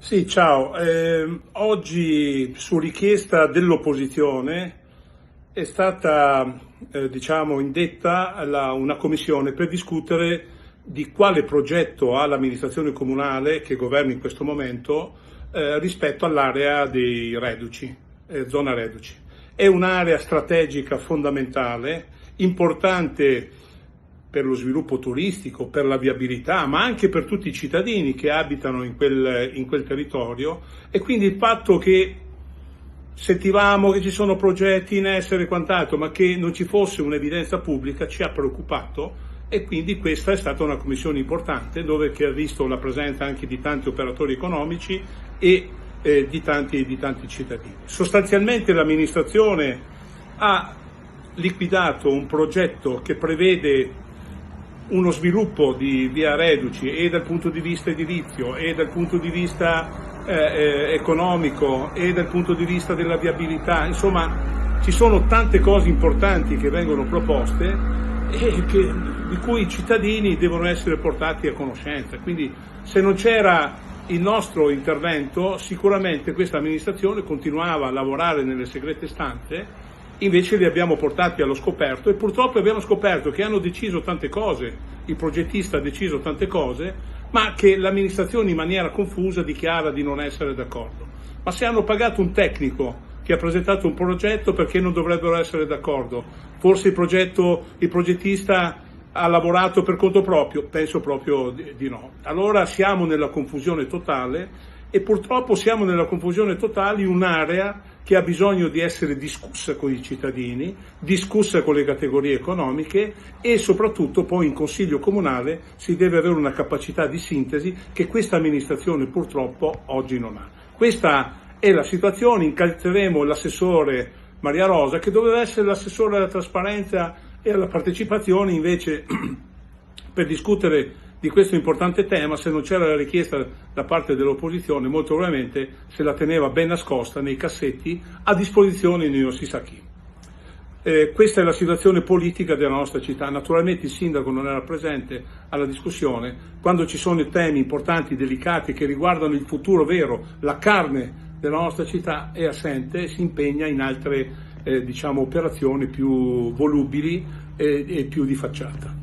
Sì, ciao. Oggi su richiesta dell'opposizione è stata indetta una commissione per discutere di quale progetto ha l'amministrazione comunale che governa in questo momento rispetto all'area dei reduci, zona reduci. È un'area strategica fondamentale, importante per lo sviluppo turistico, per la viabilità, ma anche per tutti i cittadini che abitano in quel territorio, e quindi il fatto che sentivamo che ci sono progetti in essere e quant'altro, ma che non ci fosse un'evidenza pubblica ci ha preoccupato, e quindi questa è stata una commissione importante che ha visto la presenza anche di tanti operatori economici e di tanti cittadini. Sostanzialmente l'amministrazione ha liquidato un progetto che prevede uno sviluppo di via Reduci e dal punto di vista edilizio e dal punto di vista economico e dal punto di vista della viabilità. Insomma, ci sono tante cose importanti che vengono proposte e di cui i cittadini devono essere portati a conoscenza. Quindi se non c'era il nostro intervento, sicuramente questa amministrazione continuava a lavorare nelle segrete stanze. Invece li abbiamo portati allo scoperto, e purtroppo abbiamo scoperto che hanno deciso tante cose, il progettista ha deciso tante cose, ma che l'amministrazione in maniera confusa dichiara di non essere d'accordo. Ma se hanno pagato un tecnico che ha presentato un progetto, perché non dovrebbero essere d'accordo? Forse il progettista ha lavorato per conto proprio? Penso proprio di no. Allora siamo nella confusione totale, e purtroppo siamo nella confusione totale in un'area che ha bisogno di essere discussa con i cittadini, discussa con le categorie economiche, e soprattutto poi in Consiglio Comunale si deve avere una capacità di sintesi che questa amministrazione purtroppo oggi non ha. Questa è la situazione. Incalzeremo l'assessore Maria Rosa, che doveva essere l'assessore alla trasparenza e alla partecipazione, invece per discutere di questo importante tema, se non c'era la richiesta da parte dell'opposizione, molto probabilmente se la teneva ben nascosta nei cassetti a disposizione di non si sa chi. Questa è la situazione politica della nostra città. Naturalmente il sindaco non era presente alla discussione. Quando ci sono temi importanti, delicati, che riguardano il futuro vero, la carne della nostra città, è assente e si impegna in altre operazioni più volubili e più di facciata.